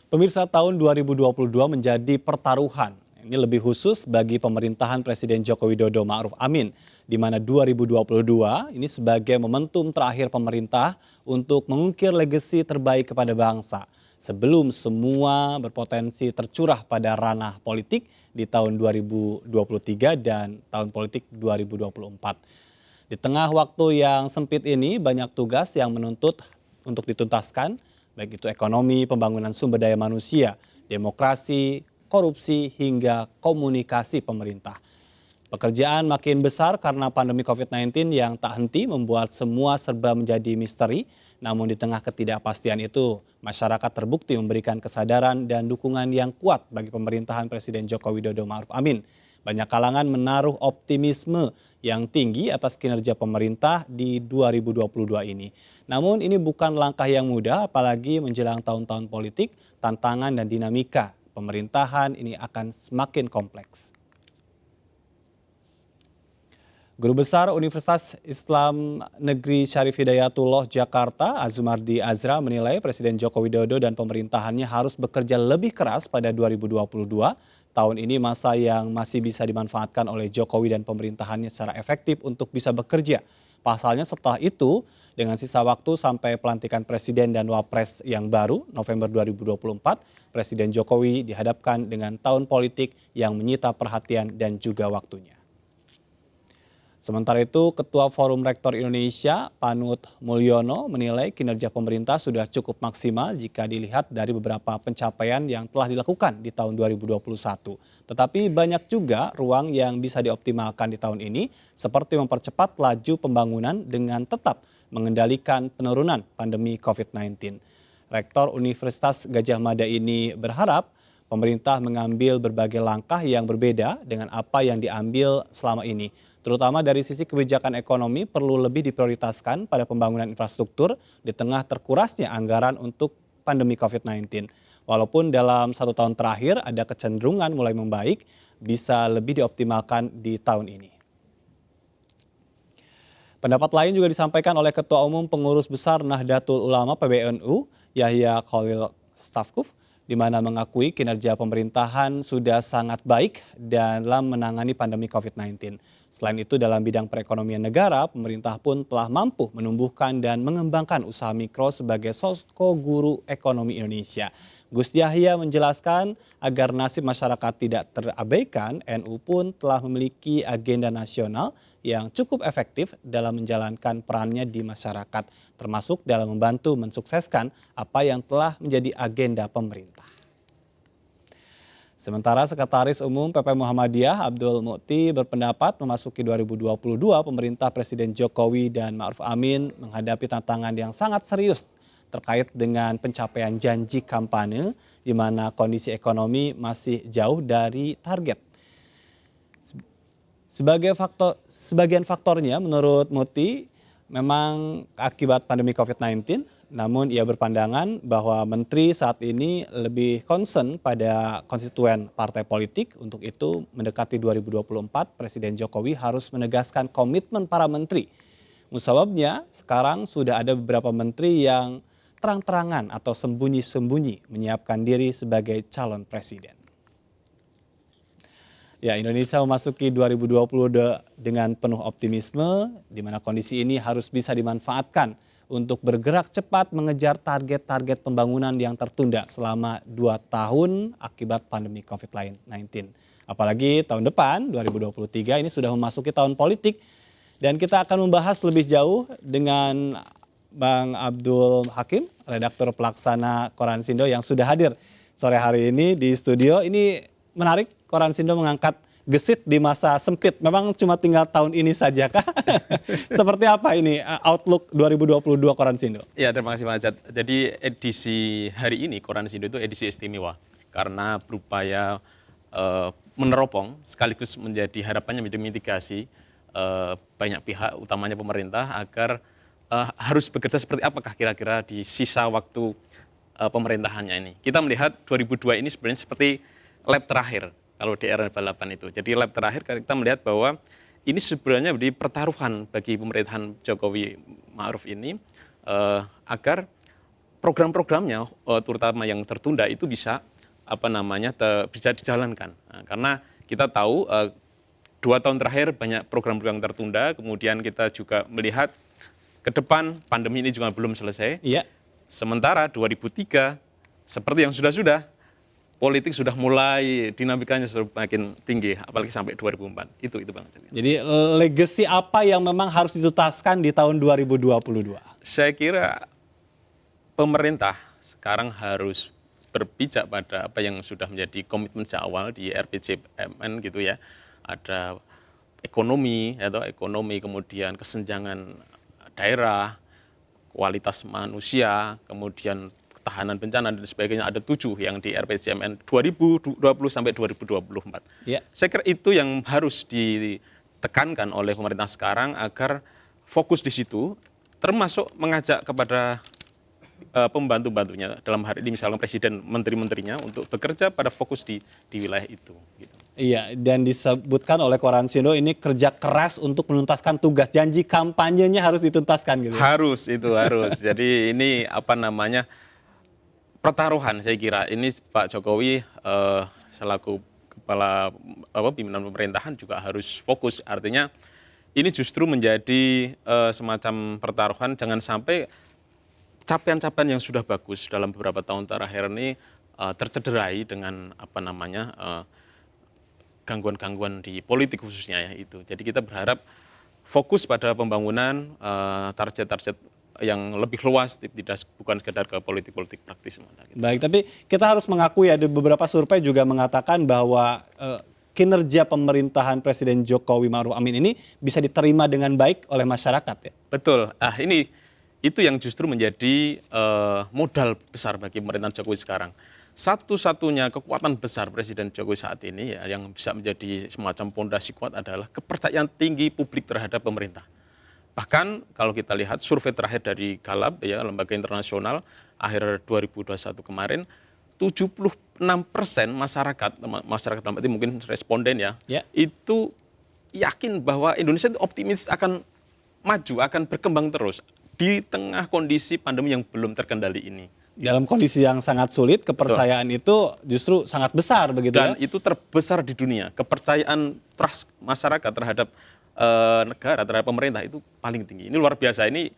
Pemirsa, tahun 2022 menjadi pertaruhan. Ini lebih khusus bagi pemerintahan Presiden Joko Widodo Ma'ruf Amin, di mana 2022 ini sebagai momentum terakhir pemerintah untuk mengukir legasi terbaik kepada bangsa. Sebelum semua berpotensi tercurah pada ranah politik di tahun 2023 dan tahun politik 2024. Di tengah waktu yang sempit ini, banyak tugas yang menuntut untuk dituntaskan, baik itu ekonomi, pembangunan sumber daya manusia, demokrasi, korupsi, hingga komunikasi pemerintah. Pekerjaan makin besar karena pandemi COVID-19 yang tak henti membuat semua serba menjadi misteri. Namun di tengah ketidakpastian itu, masyarakat terbukti memberikan kesadaran dan dukungan yang kuat bagi pemerintahan Presiden Joko Widodo Ma'ruf Amin. Banyak kalangan menaruh optimisme yang tinggi atas kinerja pemerintah di 2022 ini. Namun ini bukan langkah yang mudah, apalagi menjelang tahun-tahun politik, tantangan dan dinamika pemerintahan ini akan semakin kompleks. Guru Besar Universitas Islam Negeri Syarif Hidayatullah Jakarta, Azumardi Azra menilai Presiden Joko Widodo dan pemerintahannya harus bekerja lebih keras pada 2022. Tahun ini masa yang masih bisa dimanfaatkan oleh Jokowi dan pemerintahannya secara efektif untuk bisa bekerja. Pasalnya setelah itu, dengan sisa waktu sampai pelantikan Presiden dan Wapres yang baru, November 2024, Presiden Jokowi dihadapkan dengan tahun politik yang menyita perhatian dan juga waktunya. Sementara itu, Ketua Forum Rektor Indonesia, Panut Mulyono, menilai kinerja pemerintah sudah cukup maksimal jika dilihat dari beberapa pencapaian yang telah dilakukan di tahun 2021. Tetapi banyak juga ruang yang bisa dioptimalkan di tahun ini, seperti mempercepat laju pembangunan dengan tetap mengendalikan penurunan pandemi COVID-19. Rektor Universitas Gadjah Mada ini berharap pemerintah mengambil berbagai langkah yang berbeda dengan apa yang diambil selama ini. Terutama dari sisi kebijakan ekonomi perlu lebih diprioritaskan pada pembangunan infrastruktur di tengah terkurasnya anggaran untuk pandemi COVID-19. Walaupun dalam 1 tahun terakhir ada kecenderungan mulai membaik, bisa lebih dioptimalkan di tahun ini. Pendapat lain juga disampaikan oleh Ketua Umum Pengurus Besar Nahdlatul Ulama PBNU, Yahya Khalil Stakuf, di mana mengakui kinerja pemerintahan sudah sangat baik dalam menangani pandemi COVID-19. Selain itu, dalam bidang perekonomian negara, pemerintah pun telah mampu menumbuhkan dan mengembangkan usaha mikro sebagai posko guru ekonomi Indonesia. Gus Yahya menjelaskan agar nasib masyarakat tidak terabaikan, NU pun telah memiliki agenda nasional yang cukup efektif dalam menjalankan perannya di masyarakat, termasuk dalam membantu mensukseskan apa yang telah menjadi agenda pemerintah. Sementara Sekretaris Umum PP Muhammadiyah Abdul Mukti berpendapat memasuki 2022 pemerintah Presiden Jokowi dan Ma'ruf Amin menghadapi tantangan yang sangat serius terkait dengan pencapaian janji kampanye di mana kondisi ekonomi masih jauh dari target. Sebagian faktornya menurut Mukti memang akibat pandemi COVID-19, namun ia berpandangan bahwa menteri saat ini lebih concern pada konstituen partai politik. Untuk itu, mendekati 2024, Presiden Jokowi harus menegaskan komitmen para menteri. Musababnya, sekarang sudah ada beberapa menteri yang terang-terangan atau sembunyi-sembunyi menyiapkan diri sebagai calon presiden. Ya, Indonesia memasuki 2020 dengan penuh optimisme, di mana kondisi ini harus bisa dimanfaatkan untuk bergerak cepat mengejar target-target pembangunan yang tertunda selama 2 tahun akibat pandemi COVID-19. Apalagi tahun depan, 2023 ini sudah memasuki tahun politik, dan kita akan membahas lebih jauh dengan Bang Abdul Hakim, redaktur pelaksana Koran Sindo yang sudah hadir sore hari ini di studio. Ini menarik, Koran Sindo mengangkat gesit di masa sempit. Memang cuma tinggal tahun ini saja kah? Seperti apa ini outlook 2022 Koran Sindo? Ya, terima kasih Pak Azad. Jadi edisi hari ini Koran Sindo itu edisi istimewa karena berupaya meneropong sekaligus menjadi harapannya menjadi mitigasi banyak pihak, utamanya pemerintah, agar harus bekerja seperti apakah kira-kira di sisa waktu pemerintahannya ini. Kita melihat 2002 ini sebenarnya seperti lap terakhir kalau di era balapan itu. Jadi lap terakhir kita melihat bahwa ini sebenarnya menjadi pertaruhan bagi pemerintahan Jokowi Ma'ruf ini agar program-programnya terutama yang tertunda itu bisa bisa dijalankan. Nah, karena kita tahu 2 tahun terakhir banyak program-program tertunda, kemudian kita juga melihat ke depan pandemi ini juga belum selesai. Iya. Sementara 2003 seperti yang sudah-sudah politik sudah mulai dinamikanya sudah makin tinggi, apalagi sampai 2004. Itu Bang. Jadi legacy apa yang memang harus dituntaskan di tahun 2022? Saya kira pemerintah sekarang harus berpijak pada apa yang sudah menjadi komitmen sejak awal di RPJMN gitu ya. Ada ekonomi, kemudian kesenjangan daerah, kualitas manusia, kemudian ketahanan bencana dan sebagainya, ada 7 yang di RPJMN 2020 sampai 2024. Ya. Saya kira itu yang harus ditekankan oleh pemerintah sekarang agar fokus di situ, termasuk mengajak kepada pembantu-bantunya, dalam hal ini misalnya presiden, menteri-menterinya untuk bekerja pada fokus di wilayah itu. Gitu. Iya, dan disebutkan oleh Koran Sindo ini kerja keras untuk menuntaskan tugas, janji kampanyenya harus dituntaskan gitu. Harus. Jadi ini pertaruhan saya kira. Ini Pak Jokowi selaku kepala pimpinan pemerintahan juga harus fokus. Artinya ini justru menjadi semacam pertaruhan, jangan sampai capaian-capaian yang sudah bagus dalam beberapa tahun terakhir ini tercederai dengan gangguan-gangguan di politik khususnya ya itu. Jadi kita berharap fokus pada pembangunan, target-target yang lebih luas, bukan sekedar ke politik-politik praktis. Baik, tapi kita harus mengakui ada beberapa survei juga mengatakan bahwa kinerja pemerintahan Presiden Jokowi Ma'ruf Amin ini bisa diterima dengan baik oleh masyarakat ya? Betul. Itu yang justru menjadi modal besar bagi pemerintahan Jokowi sekarang. Satu-satunya kekuatan besar Presiden Jokowi saat ini ya, yang bisa menjadi semacam pondasi kuat adalah kepercayaan tinggi publik terhadap pemerintah. Bahkan kalau kita lihat survei terakhir dari Gallup ya, lembaga internasional akhir 2021 kemarin, 76% masyarakat dalam arti mungkin responden ya, itu yakin bahwa Indonesia itu optimis akan maju, akan berkembang terus di tengah kondisi pandemi yang belum terkendali ini. Dalam kondisi yang sangat sulit, kepercayaan itu justru sangat besar begitu dan ya? Itu terbesar di dunia. Kepercayaan trust masyarakat terhadap negara, terhadap pemerintah itu paling tinggi. Ini luar biasa. Ini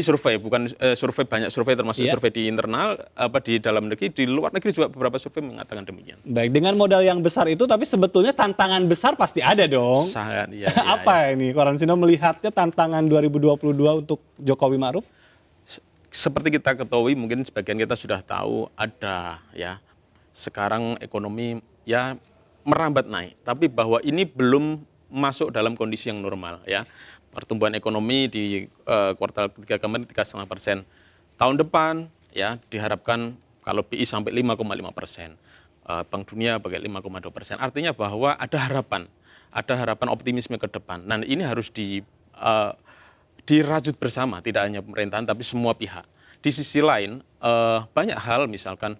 survei, bukan survei, banyak survei termasuk survei di internal, di dalam negeri, di luar negeri juga beberapa survei mengatakan demikian. Baik, dengan modal yang besar itu, tapi sebetulnya tantangan besar pasti ada dong. Sangat, iya. Apa ini? Koran Sindo melihatnya tantangan 2022 untuk Jokowi Ma'ruf? Seperti kita ketahui, mungkin sebagian kita sudah tahu ada ya, sekarang ekonomi ya merambat naik, tapi bahwa ini belum masuk dalam kondisi yang normal ya. Pertumbuhan ekonomi di kuartal ketiga kemarin 3,5%. Tahun depan ya diharapkan kalau BI sampai 5,5%. Bank Dunia pakai 5,2%. Artinya bahwa ada harapan optimisme ke depan. Nah, ini harus dirajut bersama, tidak hanya pemerintahan tapi semua pihak. Di sisi lain banyak hal, misalkan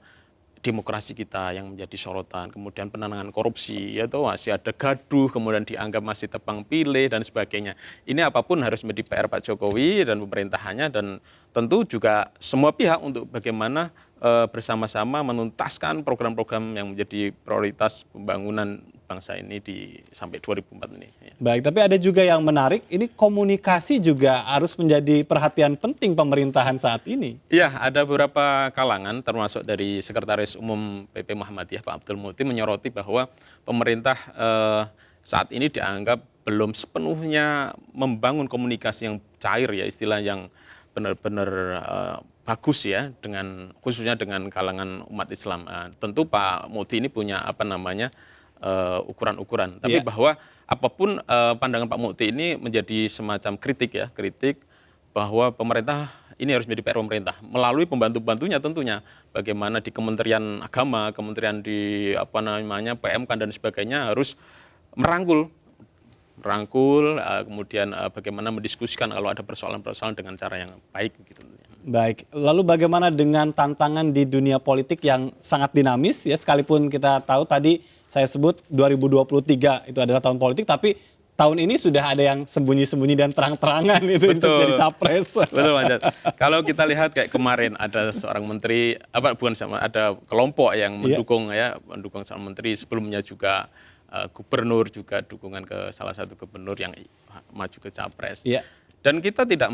demokrasi kita yang menjadi sorotan, kemudian penanganan korupsi, yaitu masih ada gaduh, kemudian dianggap masih tebang pilih dan sebagainya. Ini apapun harus menjadi PR Pak Jokowi dan pemerintahannya, dan tentu juga semua pihak untuk bagaimana bersama-sama menuntaskan program-program yang menjadi prioritas pembangunan bangsa ini sampai 2004 ini. Ya. Baik, tapi ada juga yang menarik, ini komunikasi juga harus menjadi perhatian penting pemerintahan saat ini. Iya, ada beberapa kalangan, termasuk dari Sekretaris Umum PP Muhammadiyah Pak Abdul Muti menyoroti bahwa pemerintah saat ini dianggap belum sepenuhnya membangun komunikasi yang cair ya, istilah yang benar-benar bagus ya, khususnya dengan kalangan umat Islam. Tentu Pak Muti ini punya ukuran-ukuran. Tapi bahwa apapun pandangan Pak Muti ini menjadi semacam kritik bahwa pemerintah ini harus menjadi PR pemerintah melalui pembantu-bantunya tentunya. Bagaimana di Kementerian Agama, kementerian di PMK dan sebagainya harus merangkul, kemudian bagaimana mendiskusikan kalau ada persoalan-persoalan dengan cara yang baik gitu. Baik, lalu bagaimana dengan tantangan di dunia politik yang sangat dinamis ya, sekalipun kita tahu tadi saya sebut 2023 itu adalah tahun politik, tapi tahun ini sudah ada yang sembunyi-sembunyi dan terang-terangan itu untuk Betul. jadi capres. Betul, Mas Jat. Kalau kita lihat kayak kemarin ada seorang menteri, ada kelompok yang Iya. mendukung seorang menteri, sebelumnya juga gubernur, juga dukungan ke salah satu gubernur yang maju ke capres. Iya. Dan kita tidak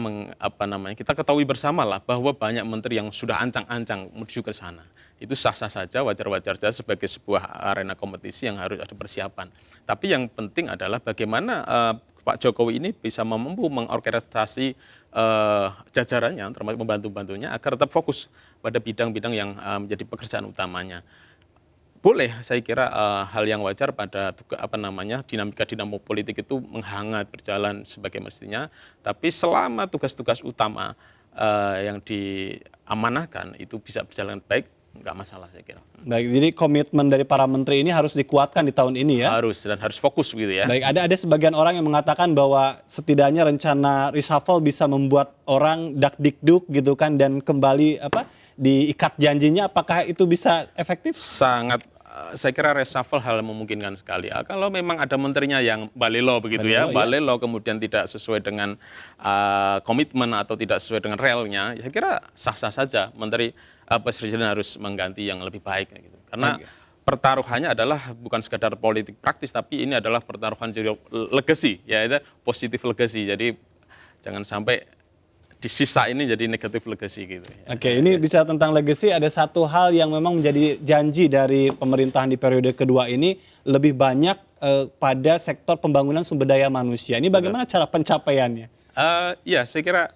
kita ketahui bersama lah bahwa banyak menteri yang sudah ancang-ancang menuju ke sana. Itu sah-sah saja, wajar-wajar saja sebagai sebuah arena kompetisi yang harus ada persiapan. Tapi yang penting adalah bagaimana Pak Jokowi ini bisa mampu mengorkestrasi jajarannya, termasuk membantu-bantunya, agar tetap fokus pada bidang-bidang yang menjadi pekerjaan utamanya. Boleh, saya kira hal yang wajar pada dinamika politik itu menghangat berjalan sebagai mestinya, tapi selama tugas-tugas utama yang diamanahkan itu bisa berjalan baik, nggak masalah saya kira. Baik, jadi komitmen dari para menteri ini harus dikuatkan di tahun ini ya. Harus fokus gitu ya. Baik, ada sebagian orang yang mengatakan bahwa setidaknya rencana reshuffle bisa membuat orang dakdikduk gitu kan dan kembali diikat janjinya. Apakah itu bisa efektif? Saya kira reshuffle hal yang memungkinkan sekali. Kalau memang ada menterinya yang balelo begitu ya, Balelo, iya. balelo kemudian tidak sesuai dengan komitmen atau tidak sesuai dengan realnya, saya kira sah-sah saja presiden harus mengganti yang lebih baik gitu. Karena pertaruhannya adalah bukan sekadar politik praktis, tapi ini adalah pertaruhan jadi legacy, ya itu positif legacy. Jadi jangan sampai di sisa ini jadi negatif legacy gitu. Oke, ini bicara tentang legacy, ada satu hal yang memang menjadi janji dari pemerintahan di periode kedua ini lebih banyak pada sektor pembangunan sumber daya manusia. Ini bagaimana cara pencapaiannya? Ya, saya kira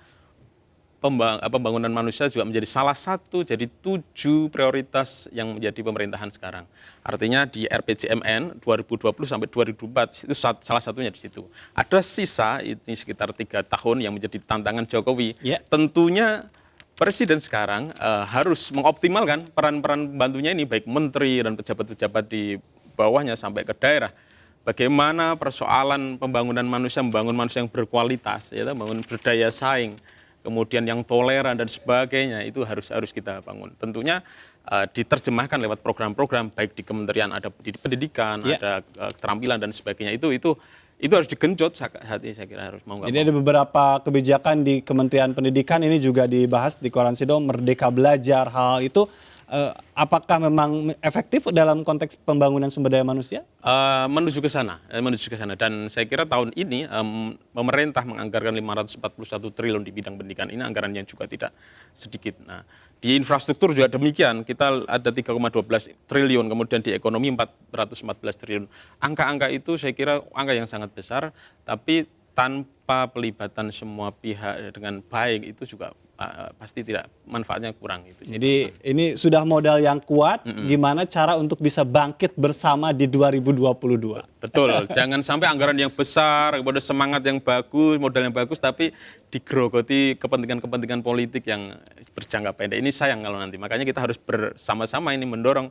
pembangunan manusia juga menjadi salah satu jadi 7 prioritas yang menjadi pemerintahan sekarang. Artinya di RPJMN 2020 sampai 2024 itu salah satunya di situ. Ada sisa ini sekitar 3 tahun yang menjadi tantangan Jokowi. Ya. Tentunya Presiden sekarang harus mengoptimalkan peran-peran pembantunya ini, baik menteri dan pejabat-pejabat di bawahnya sampai ke daerah. Bagaimana persoalan pembangunan manusia, membangun manusia yang berkualitas, ya, membangun berdaya saing, kemudian yang toleran dan sebagainya, itu harus kita bangun. Tentunya diterjemahkan lewat program-program, baik di kementerian ada di pendidikan, ada keterampilan dan sebagainya. Itu harus digenjot saat ini, saya kira harus mau nggak mau. Jadi ada beberapa kebijakan di Kementerian Pendidikan ini juga dibahas di Koran Sido, Merdeka Belajar, hal itu apakah memang efektif dalam konteks pembangunan sumber daya manusia? Menuju ke sana, dan saya kira tahun ini pemerintah menganggarkan 541 triliun di bidang pendidikan. Ini anggaran yang juga tidak sedikit. Nah, di infrastruktur juga demikian, kita ada 3,12 triliun, kemudian di ekonomi 414 triliun. Angka-angka itu saya kira angka yang sangat besar, tapi tanpa pelibatan semua pihak dengan baik itu juga pasti tidak, manfaatnya kurang gitu. Jadi ini sudah modal yang kuat, gimana cara untuk bisa bangkit bersama di 2022? Betul, jangan sampai anggaran yang besar, kemudian semangat yang bagus, modal yang bagus, tapi digerogoti kepentingan-kepentingan politik yang berjangka pendek. Ini sayang kalau nanti, makanya kita harus bersama-sama ini mendorong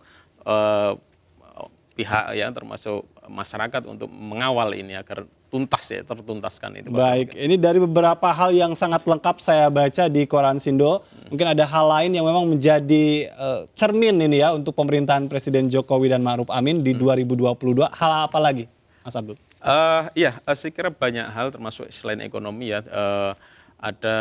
pihak ya, termasuk masyarakat untuk mengawal ini agar tertuntaskan itu. Baik, ini dari beberapa hal yang sangat lengkap saya baca di Koran Sindo. Mungkin ada hal lain yang memang menjadi cermin ini ya untuk pemerintahan Presiden Jokowi dan Ma'ruf Amin di 2022. Hal apa lagi, Mas Abdul? Saya kira banyak hal, termasuk selain ekonomi ya, ada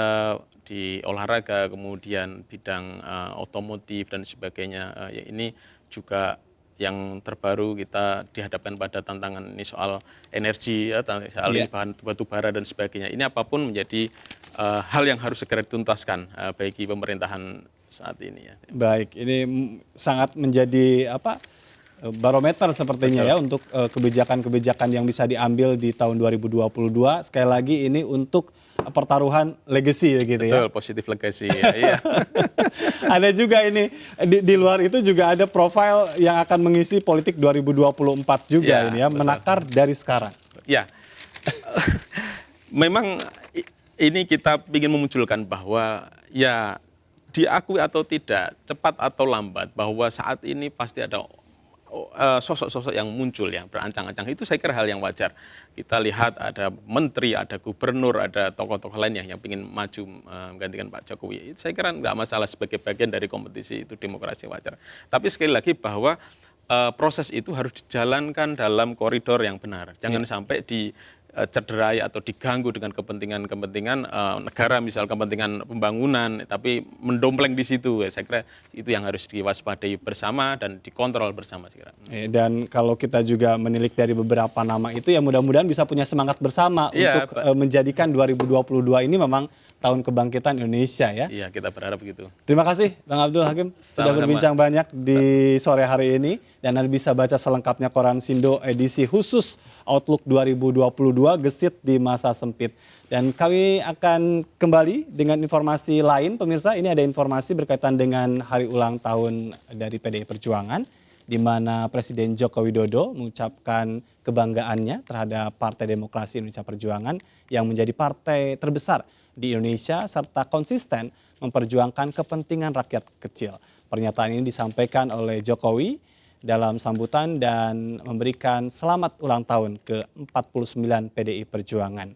di olahraga, kemudian bidang otomotif dan sebagainya. Ini juga yang terbaru, kita dihadapkan pada tantangan ini soal energi, ya, soal bahan batu bara dan sebagainya. Ini apapun menjadi hal yang harus segera dituntaskan bagi pemerintahan saat ini. Ya. Baik, ini sangat menjadi barometer sepertinya. Betul. Ya untuk kebijakan-kebijakan yang bisa diambil di tahun 2022. Sekali lagi ini untuk pertaruhan legacy gitu. Betul, ya. Betul, positif legacy. Ya. Ada juga ini di luar itu juga ada profil yang akan mengisi politik 2024 juga ini ya, betul. Menakar dari sekarang. Ya. Memang ini kita ingin memunculkan bahwa ya diakui atau tidak, cepat atau lambat, bahwa saat ini pasti ada sosok-sosok yang muncul ya, berancang-ancang. Itu saya kira hal yang wajar. Kita lihat ada menteri, ada gubernur, ada tokoh-tokoh lainnya yang ingin maju menggantikan Pak Jokowi. Saya kira nggak masalah, sebagai bagian dari kompetisi, itu demokrasi wajar. Tapi sekali lagi bahwa proses itu harus dijalankan dalam koridor yang benar. Jangan sampai cederai atau diganggu dengan kepentingan-kepentingan negara, misal kepentingan pembangunan, tapi mendompleng di situ. Saya kira itu yang harus diwaspadai bersama dan dikontrol bersama. Saya kira. Dan kalau kita juga menilik dari beberapa nama itu, ya mudah-mudahan bisa punya semangat bersama Iya, untuk Pak. menjadikan 2022 ini memang tahun kebangkitan Indonesia ya. Iya, kita berharap begitu. Terima kasih Bang Abdul Hakim sudah Sama-sama. berbincang banyak di sore hari ini, dan Anda bisa baca selengkapnya koran Sindo edisi khusus Outlook 2022 gesit di masa sempit. Dan kami akan kembali dengan informasi lain pemirsa. Ini ada informasi berkaitan dengan hari ulang tahun dari PDI Perjuangan, di mana Presiden Joko Widodo mengucapkan kebanggaannya terhadap Partai Demokrasi Indonesia Perjuangan yang menjadi partai terbesar di Indonesia serta konsisten memperjuangkan kepentingan rakyat kecil. Pernyataan ini disampaikan oleh Jokowi dalam sambutan dan memberikan selamat ulang tahun ke-49 PDI Perjuangan.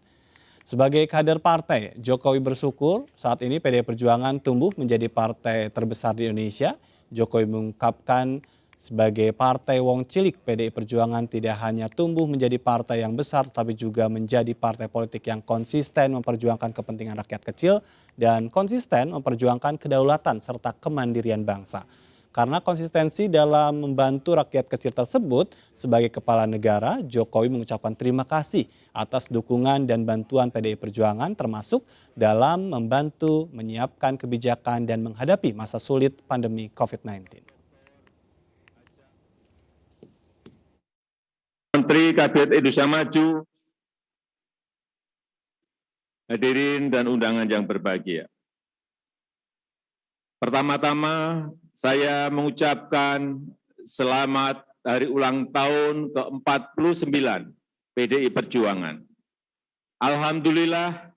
Sebagai kader partai, Jokowi bersyukur saat ini PDI Perjuangan tumbuh menjadi partai terbesar di Indonesia. Jokowi mengungkapkan sebagai partai wong cilik, PDI Perjuangan tidak hanya tumbuh menjadi partai yang besar, tapi juga menjadi partai politik yang konsisten memperjuangkan kepentingan rakyat kecil dan konsisten memperjuangkan kedaulatan serta kemandirian bangsa. Karena konsistensi dalam membantu rakyat kecil tersebut, sebagai kepala negara, Jokowi mengucapkan terima kasih atas dukungan dan bantuan PDI Perjuangan, termasuk dalam membantu menyiapkan kebijakan dan menghadapi masa sulit pandemi COVID-19. Menteri Kabinet Indonesia Maju, hadirin dan undangan yang berbahagia. Pertama-tama saya mengucapkan selamat hari ulang tahun ke-49 PDI Perjuangan. Alhamdulillah,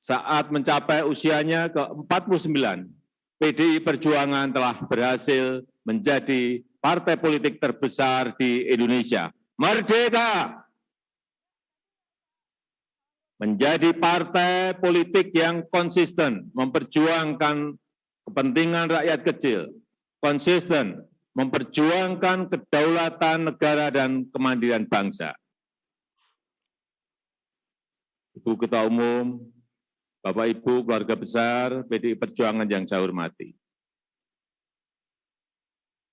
saat mencapai usianya ke-49, PDI Perjuangan telah berhasil menjadi partai politik terbesar di Indonesia. Merdeka! Menjadi partai politik yang konsisten memperjuangkan kepentingan rakyat kecil, konsisten memperjuangkan kedaulatan negara dan kemandirian bangsa. Ibu Ketua Umum, Bapak Ibu keluarga besar PDI Perjuangan yang saya hormati.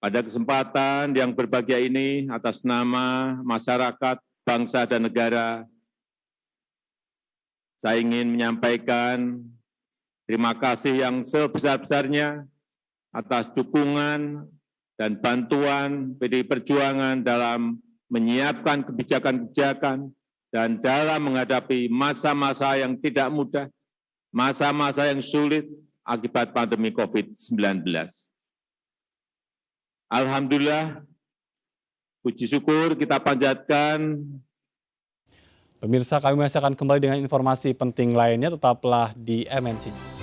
Pada kesempatan yang berbahagia ini, atas nama masyarakat, bangsa, dan negara, saya ingin menyampaikan terima kasih yang sebesar-besarnya atas dukungan dan bantuan PDI Perjuangan dalam menyiapkan kebijakan-kebijakan dan dalam menghadapi masa-masa yang tidak mudah, masa-masa yang sulit akibat pandemi COVID-19. Alhamdulillah, puji syukur kita panjatkan. Pemirsa, kami masih akan kembali dengan informasi penting lainnya, tetaplah di MNC News.